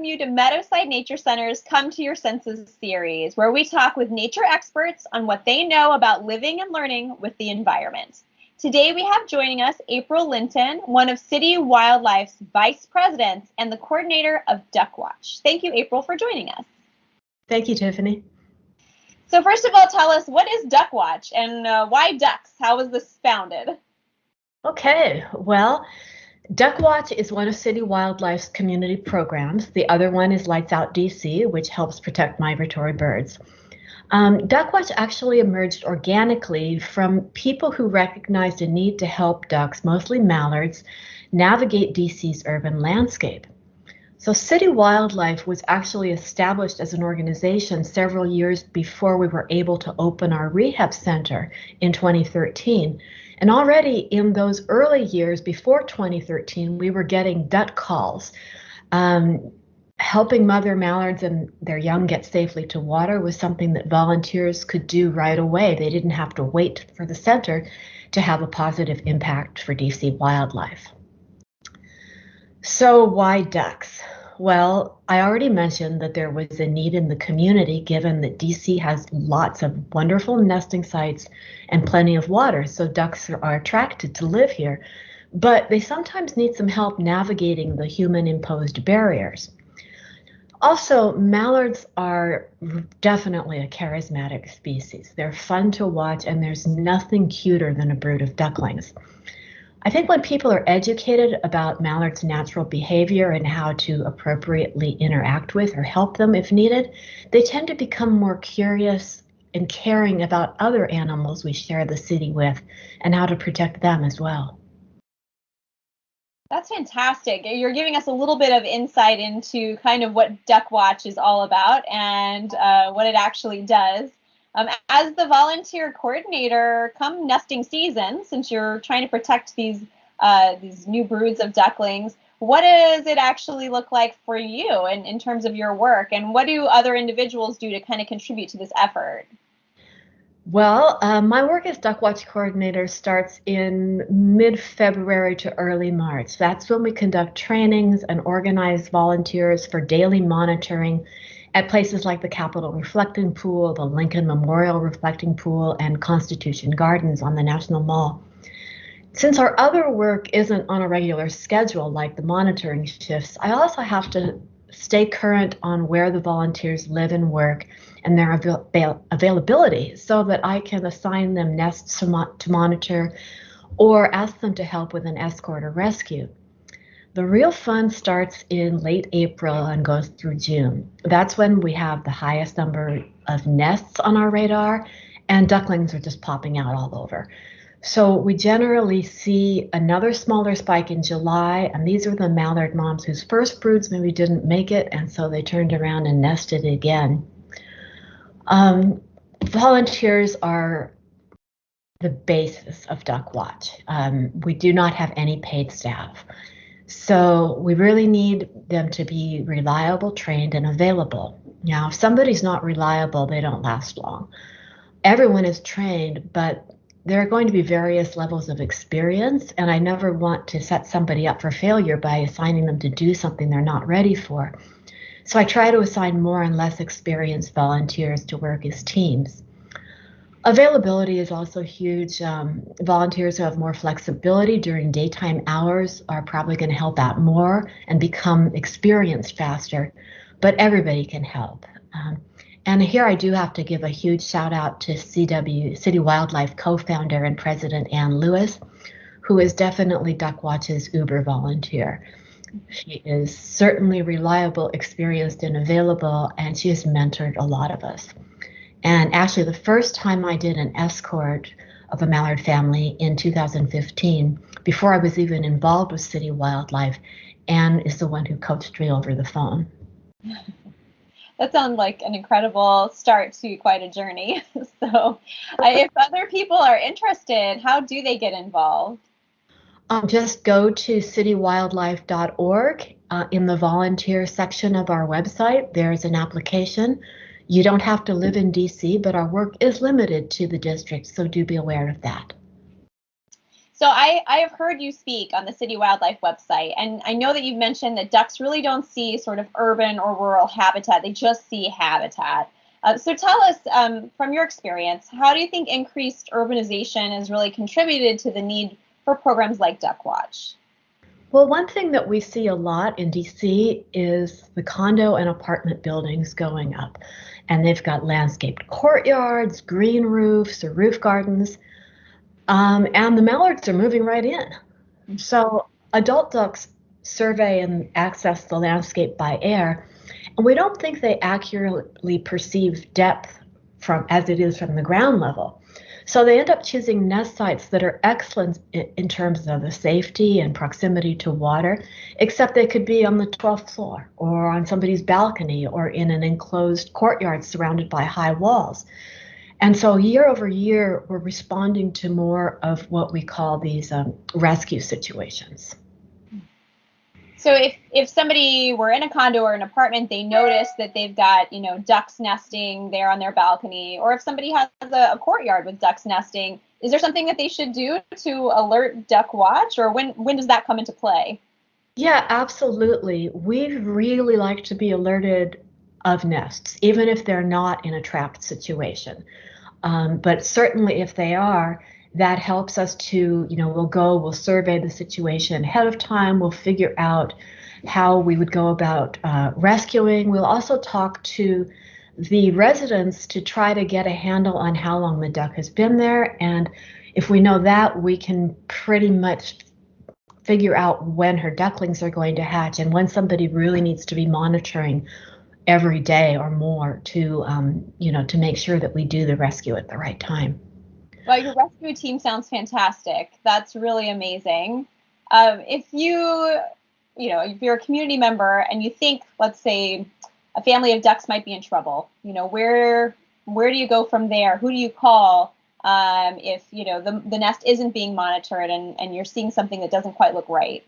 welcome you to Meadowside Nature Center's Come to Your Senses series, where we talk with nature experts on what they know about living and learning with the environment. Today we have joining us April Linton, one of City Wildlife's vice presidents and the coordinator of Duck Watch. Thank you, April, for joining us. Thank you, Tiffany. So first of all, tell us, what is Duck Watch and why ducks? How was this founded? Okay, well, Duck Watch is one of City Wildlife's community programs. The other one is Lights Out DC, which helps protect migratory birds. Duck Watch actually emerged organically from people who recognized a need to help ducks, mostly mallards, navigate DC's urban landscape. So City Wildlife was actually established as an organization several years before we were able to open our rehab center in 2013. And already in those early years before 2013, we were getting duck calls. Helping mother mallards and their young get safely to water was something that volunteers could do right away. They didn't have to wait for the center to have a positive impact for DC wildlife. So why ducks? Well, I already mentioned that there was a need in the community given that DC has lots of wonderful nesting sites and plenty of water, so ducks are attracted to live here. But they sometimes need some help navigating the human-imposed barriers. Also, mallards are definitely a charismatic species. They're fun to watch, and there's nothing cuter than a brood of ducklings. I think when people are educated about mallards' natural behavior and how to appropriately interact with or help them if needed, they tend to become more curious and caring about other animals we share the city with and how to protect them as well. That's fantastic. You're giving us a little bit of insight into kind of what Duck Watch is all about and what it actually does. As the volunteer coordinator, come nesting season, since you're trying to protect these new broods of ducklings, what does it actually look like for you in terms of your work, and what do other individuals do to kind of contribute to this effort? Well, my work as Duck Watch coordinator starts in mid-February to early March. That's when we conduct trainings and organize volunteers for daily monitoring at places like the Capitol Reflecting Pool, the Lincoln Memorial Reflecting Pool, and Constitution Gardens on the National Mall. Since our other work isn't on a regular schedule like the monitoring shifts, I also have to stay current on where the volunteers live and work and their availability so that I can assign them nests to monitor or ask them to help with an escort or rescue. The real fun starts in late April and goes through June. That's when we have the highest number of nests on our radar, and ducklings are just popping out all over. So we generally see another smaller spike in July, and these are the mallard moms whose first broods maybe didn't make it, and so they turned around and nested again. Volunteers are the basis of Duck Watch. We do not have any paid staff. So we really need them to be reliable, trained, and available. Now, if somebody's not reliable, they don't last long. Everyone is trained, but there are going to be various levels of experience, and I never want to set somebody up for failure by assigning them to do something they're not ready for. So I try to assign more and less experienced volunteers to work as teams. Availability is also huge. Volunteers who have more flexibility during daytime hours are probably going to help out more and become experienced faster, but everybody can help. And here I do have to give a huge shout out to City Wildlife co-founder and president Ann Lewis, who is definitely Duck Watch's Uber volunteer. She is certainly reliable, experienced, and available, and she has mentored a lot of us. And actually, the first time I did an escort of a mallard family in 2015, before I was even involved with City Wildlife, Anne is the one who coached me over the phone. That sounds like an incredible start to quite a journey. So if other people are interested, how do they get involved? Just go to citywildlife.org. In the volunteer section of our website, there's an application. You don't have to live in DC, but our work is limited to the district, so do be aware of that. So I have heard you speak on the City Wildlife website, and I know that you've mentioned that ducks really don't see sort of urban or rural habitat; they just see habitat. So tell us, from your experience, how do you think increased urbanization has really contributed to the need for programs like Duck Watch? Well, one thing that we see a lot in DC is the condo and apartment buildings going up. And they've got landscaped courtyards, green roofs, or roof gardens. And the mallards are moving right in. So adult ducks survey and access the landscape by air, and we don't think they accurately perceive depth from as it is from the ground level. So they end up choosing nest sites that are excellent in terms of the safety and proximity to water, except they could be on the 12th floor or on somebody's balcony or in an enclosed courtyard surrounded by high walls. And so year over year, we're responding to more of what we call these rescue situations. So if somebody were in a condo or an apartment, they notice that they've got, ducks nesting there on their balcony, or if somebody has a courtyard with ducks nesting, is there something that they should do to alert Duck Watch, or when does that come into play? Yeah, absolutely. We really like to be alerted of nests, even if they're not in a trapped situation. But certainly if they are, that helps us to, we'll survey the situation ahead of time. We'll figure out how we would go about rescuing. We'll also talk to the residents to try to get a handle on how long the duck has been there. And if we know that, we can pretty much figure out when her ducklings are going to hatch and when somebody really needs to be monitoring every day or more to make sure that we do the rescue at the right time. Well, your rescue team sounds fantastic. That's really amazing. If if you're a community member and you think, let's say, a family of ducks might be in trouble, where do you go from there? Who do you call if the nest isn't being monitored and you're seeing something that doesn't quite look right?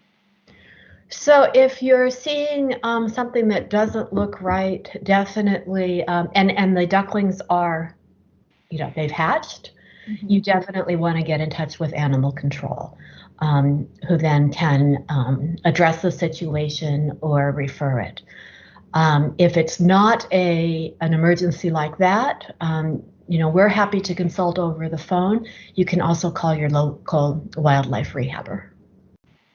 So if you're seeing something that doesn't look right, definitely, and the ducklings are, they've hatched, you definitely want to get in touch with animal control, who then can address the situation or refer it. If it's not an emergency like that, we're happy to consult over the phone. You can also call your local wildlife rehabber.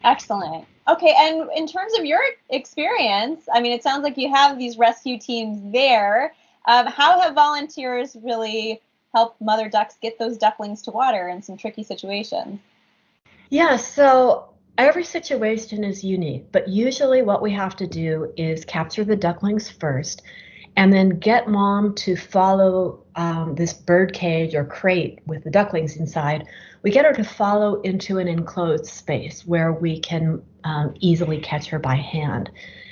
Excellent. Okay, and in terms of your experience, I mean, it sounds like you have these rescue teams there. How have volunteers really helped mother ducks get those ducklings to water in some tricky situations? Yeah, so every situation is unique, but usually what we have to do is capture the ducklings first and then get mom to follow this bird cage or crate with the ducklings inside. We get her to follow into an enclosed space where we can easily catch her by hand.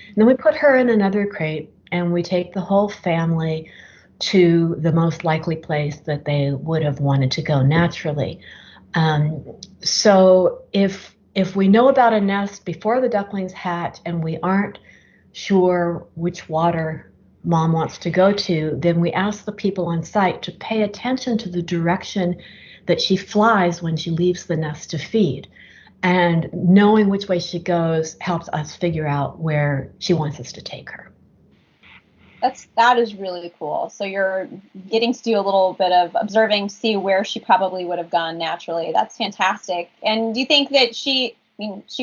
And then we put her in another crate and we take the whole family to the most likely place that they would have wanted to go naturally. Um, so if we know about a nest before the ducklings hatch and we aren't sure which water mom wants to go to, then we ask the people on site to pay attention to the direction that she flies when she leaves the nest to feed. And knowing which way she goes helps us figure out where she wants us to take her. That is really cool. So you're getting to do a little bit of observing to see where she probably would have gone naturally. That's fantastic. And do you think that she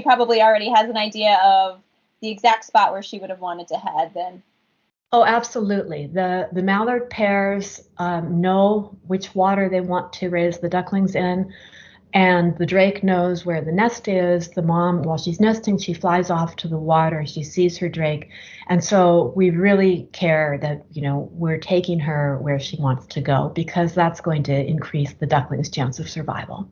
probably already has an idea of the exact spot where she would have wanted to head then? Oh, absolutely. The mallard pairs know which water they want to raise the ducklings in, and the drake knows where the nest is. The mom, while she's nesting, she flies off to the water. She sees her drake, and so we really care that we're taking her where she wants to go because that's going to increase the ducklings' chance of survival.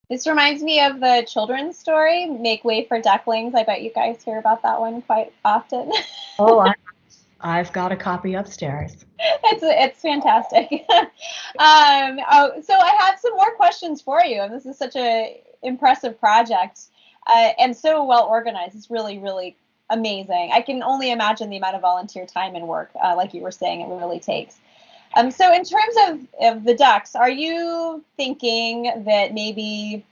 This reminds me of the children's story, Make Way for Ducklings. I bet you guys hear about that one quite often. Oh, I've got a copy upstairs. It's fantastic. So I have some more questions for you, and this is such a impressive project and so well organized. It's really, really amazing. I can only imagine the amount of volunteer time and work, like you were saying, it really takes. So in terms of the ducks, are you thinking that maybe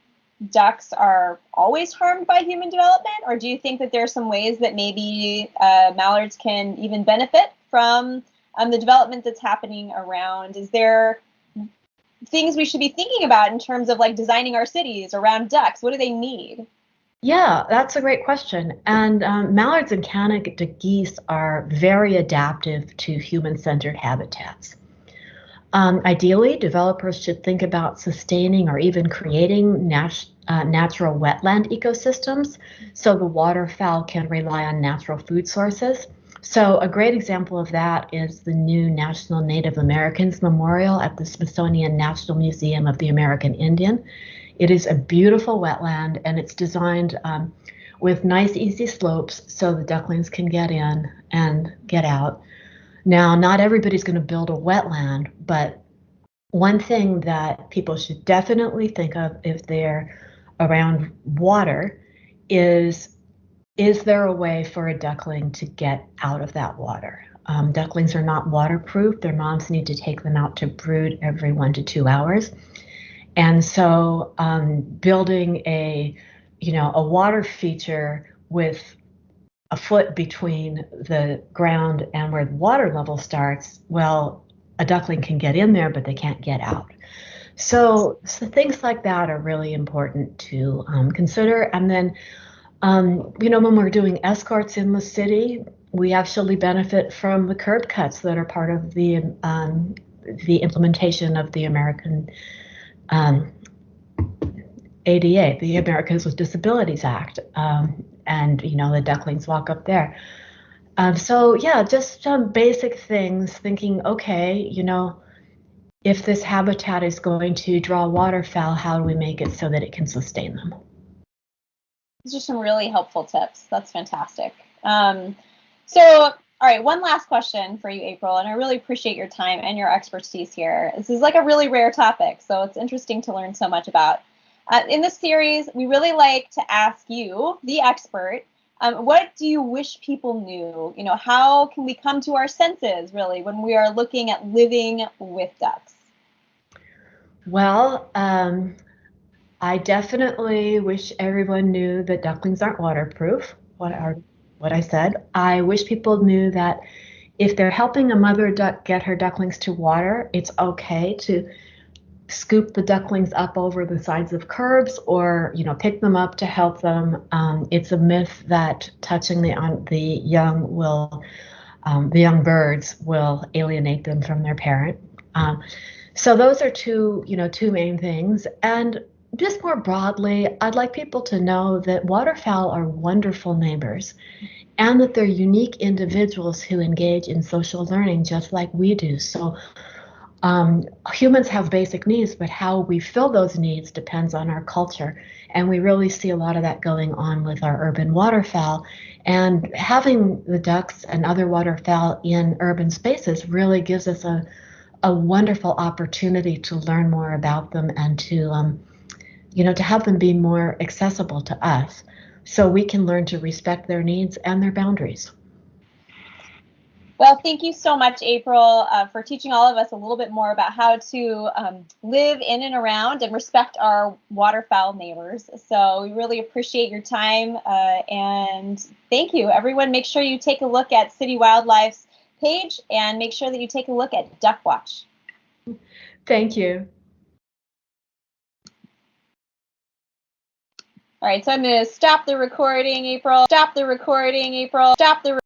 ducks are always harmed by human development, or do you think that there are some ways that maybe mallards can even benefit from the development that's happening around? Is there things we should be thinking about in terms of like designing our cities around ducks? What do they need? Yeah, that's a great question. And mallards and Canada geese are very adaptive to human-centered habitats. Ideally, developers should think about sustaining or even creating natural wetland ecosystems so the waterfowl can rely on natural food sources. So a great example of that is the new National Native Americans Memorial at the Smithsonian National Museum of the American Indian. It is a beautiful wetland, and it's designed with nice, easy slopes so the ducklings can get in and get out. Now, not everybody's going to build a wetland, but one thing that people should definitely think of if they're around water is there a way for a duckling to get out of that water? Ducklings are not waterproof. Their moms need to take them out to brood every 1 to 2 hours. And so building a water feature with a foot between the ground and where the water level starts, well, a duckling can get in there, but they can't get out. So things like that are really important to consider. And then, when we're doing escorts in the city, we actually benefit from the curb cuts that are part of the implementation of the American ADA, the Americans with Disabilities Act, and the ducklings walk up there. So yeah, just some basic things. Thinking, okay, if this habitat is going to draw waterfowl, how do we make it so that it can sustain them? These are some really helpful tips. That's fantastic. So, all right, one last question for you, April, and I really appreciate your time and your expertise here. This is like a really rare topic, so it's interesting to learn so much about. In this series, we really like to ask you, the expert, what do you wish people knew? How can we come to our senses, really, when we are looking at living with ducks? Well, I definitely wish everyone knew that ducklings aren't waterproof. What I said. I wish people knew that if they're helping a mother duck get her ducklings to water, it's okay to scoop the ducklings up over the sides of curbs or pick them up to help them. It's a myth that touching the young birds will alienate them from their parent. So those are two main things. And just more broadly, I'd like people to know that waterfowl are wonderful neighbors and that they're unique individuals who engage in social learning just like we do. So humans have basic needs, but how we fill those needs depends on our culture. And we really see a lot of that going on with our urban waterfowl. And having the ducks and other waterfowl in urban spaces really gives us a wonderful opportunity to learn more about them and to have them be more accessible to us so we can learn to respect their needs and their boundaries. Well, thank you so much, April, for teaching all of us a little bit more about how to live in and around and respect our waterfowl neighbors. So we really appreciate your time, and thank you. Everyone, make sure you take a look at City Wildlife's page and make sure that you take a look at Duck Watch. Thank you. All right, so I'm going to stop the recording, April. Stop the recording, April. Stop the